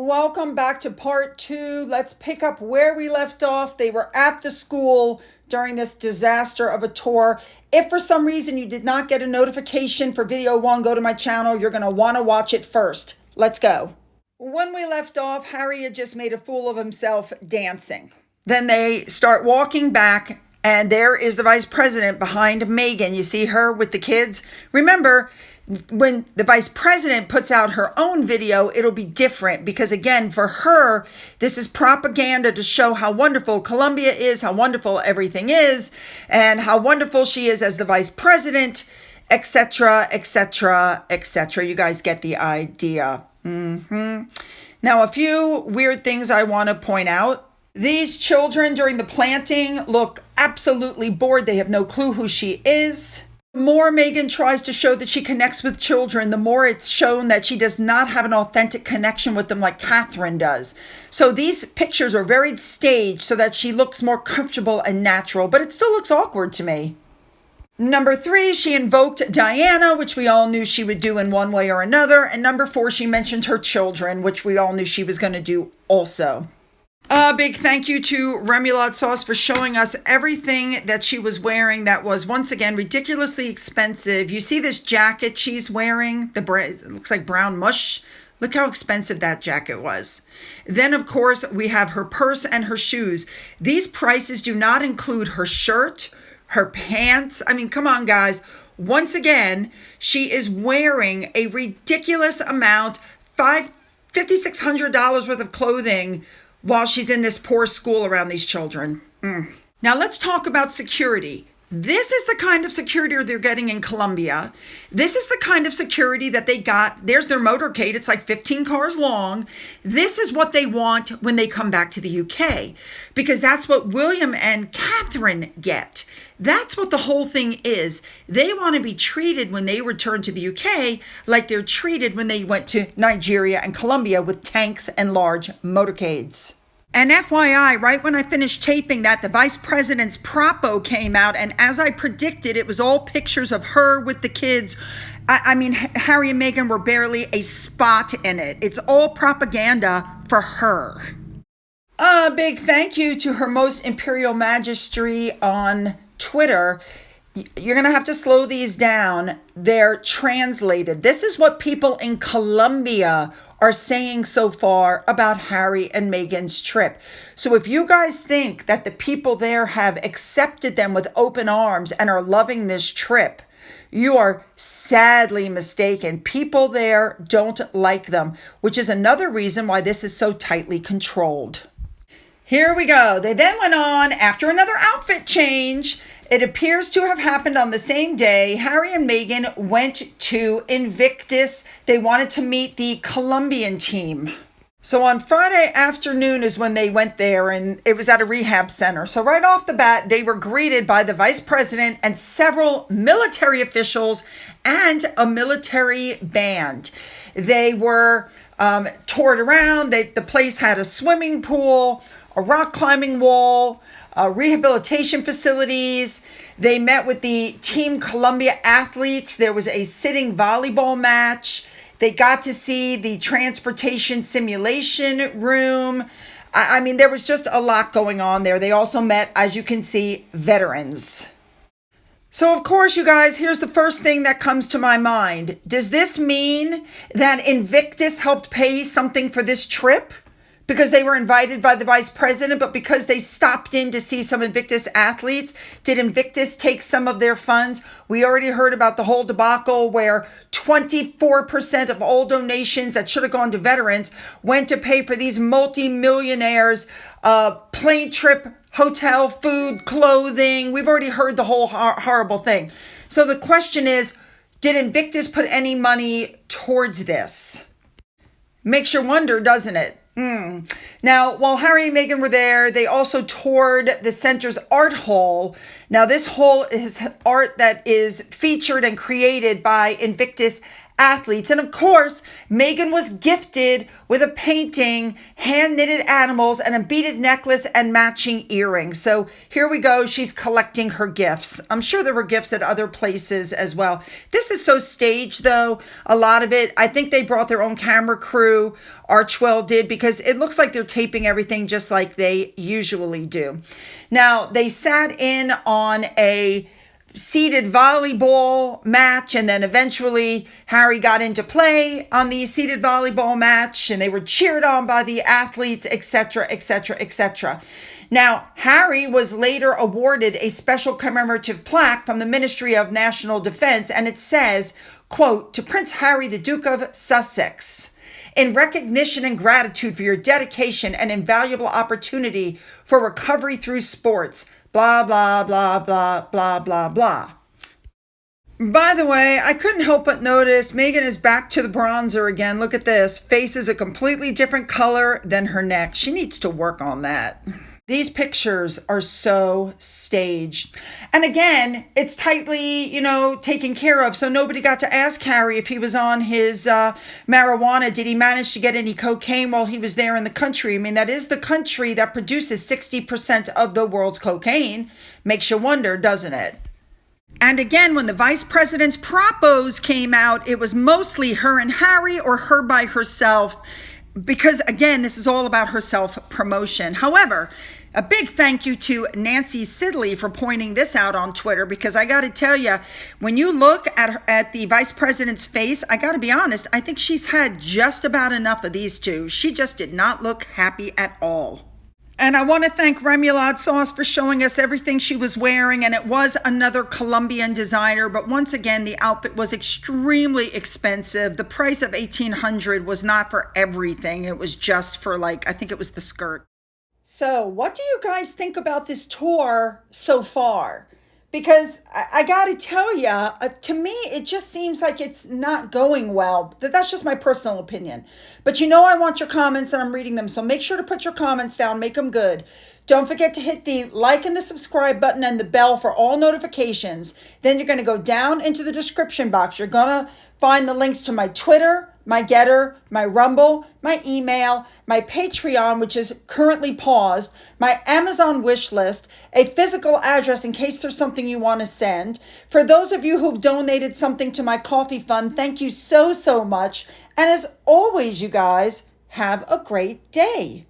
Welcome back to part 2. Let's pick up where we left off. They were at the school during this disaster of a tour. If for some reason you did not get a notification for video 1, go to my channel. You're going to want to watch it first. Let's go. When we left off, Harry had just made a fool of himself dancing. Then they start walking back, and there is the vice president behind Megan. You see her with the kids. Remember, when the vice president puts out her own video, it'll be different because, again, for her, this is propaganda to show how wonderful Columbia is, how wonderful everything is, and how wonderful she is as the vice president, etc., etc., etc. You guys get the idea. Now, a few weird things I want to point out. These children during the planting look absolutely bored. They have no clue who she is. The more Megan tries to show that she connects with children, the more it's shown that she does not have an authentic connection with them like Catherine does. So these pictures are very staged so that she looks more comfortable and natural, but it still looks awkward to me. Number 3, she invoked Diana, which we all knew she would do in one way or another. And number 4, she mentioned her children, which we all knew she was going to do also. A big thank you to Remoulade Sauce for showing us everything that she was wearing that was, once again, ridiculously expensive. You see this jacket she's wearing? It looks like brown mush. Look how expensive that jacket was. Then, of course, we have her purse and her shoes. These prices do not include her shirt, her pants. I mean, come on, guys. Once again, she is wearing a ridiculous amount, $5,600 worth of clothing while she's in this poor school around these children. Now let's talk about security. This is the kind of security they're getting in Columbia. This is the kind of security that they got. There's their motorcade. It's like 15 cars long. This is what they want when they come back to the UK, because that's what William and Catherine get. That's what the whole thing is. They want to be treated when they return to the UK like they're treated when they went to Nigeria and Colombia with tanks and large motorcades. And FYI, right when I finished taping that, the vice president's propo came out, and as I predicted, it was all pictures of her with the kids. I mean, Harry and Meghan were barely a spot in it. It's all propaganda for her. A big thank you to Her Most Imperial Majesty on Twitter. You're going to have to slow these down. They're translated. This is what people in Colombia are saying so far about Harry and Meghan's trip. So if you guys think that the people there have accepted them with open arms and are loving this trip, you are sadly mistaken. People there don't like them, which is another reason why this is so tightly controlled. Here we go. They then went on after another outfit change. It appears to have happened on the same day. Harry and Meghan went to Invictus. They wanted to meet the Columbian team. So on Friday afternoon is when they went there, and it was at a rehab center. So right off the bat, they were greeted by the vice president and several military officials and a military band. They were toured around. The place had a swimming pool, a rock climbing wall, rehabilitation facilities. They met with the Team Columbia athletes. There was a sitting volleyball match. They got to see the transportation simulation room. I mean, there was just a lot going on there. They also met, as you can see, veterans. So, of course, you guys, here's the first thing that comes to my mind. Does this mean that Invictus helped pay something for this trip? Because they were invited by the vice president, but because they stopped in to see some Invictus athletes, did Invictus take some of their funds? We already heard about the whole debacle where 24% of all donations that should have gone to veterans went to pay for these multi-millionaires' plane trip, hotel, food, clothing. We've already heard the whole horrible thing. So the question is, did Invictus put any money towards this? Makes you wonder, doesn't it? Now, while Harry and Meghan were there, they also toured the center's art hall. Now, this hall is art that is featured and created by Invictus athletes. And of course, Megan was gifted with a painting, hand-knitted animals, and a beaded necklace and matching earrings. So here we go. She's collecting her gifts. I'm sure there were gifts at other places as well. This is so staged, though, a lot of it. I think they brought their own camera crew. Archwell did, because it looks like they're taping everything just like they usually do. Now, they sat in on a seated volleyball match, and then eventually Harry got into play on the seated volleyball match, and they were cheered on by the athletes, etc., etc., etc. Now, Harry was later awarded a special commemorative plaque from the Ministry of National Defense, and it says, quote, "To Prince Harry, the Duke of Sussex, in recognition and gratitude for your dedication and invaluable opportunity for recovery through sports, blah, blah, blah, blah, blah, blah, blah." By the way, I couldn't help but notice Megan is back to the bronzer again. Look at this. Face is a completely different color than her neck. She needs to work on that. These pictures are so staged. And again, it's tightly, taken care of. So nobody got to ask Harry if he was on his marijuana. Did he manage to get any cocaine while he was there in the country? I mean, that is the country that produces 60% of the world's cocaine. Makes you wonder, doesn't it? And again, when the vice president's propos came out, it was mostly her and Harry, or her by herself, because again, this is all about her self-promotion. However, a big thank you to Nancy Sidley for pointing this out on Twitter, because I got to tell you, when you look at the vice president's face, I got to be honest, I think she's had just about enough of these two. She just did not look happy at all. And I want to thank Remoulade Sauce for showing us everything she was wearing. And it was another Colombian designer. But once again, the outfit was extremely expensive. The price of $1,800 was not for everything. It was just for, I think it was the skirt. So what do you guys think about this tour so far? Because I got to tell you, to me, it just seems like it's not going well. That's just my personal opinion. But I want your comments, and I'm reading them. So make sure to put your comments down. Make them good. Don't forget to hit the like and the subscribe button and the bell for all notifications. Then you're going to go down into the description box. You're going to find the links to my Twitter, my Gettr, my Rumble, my email, my Patreon, which is currently paused, my Amazon wish list, a physical address in case there's something you want to send. For those of you who've donated something to my coffee fund, thank you so, so much. And as always, you guys, have a great day.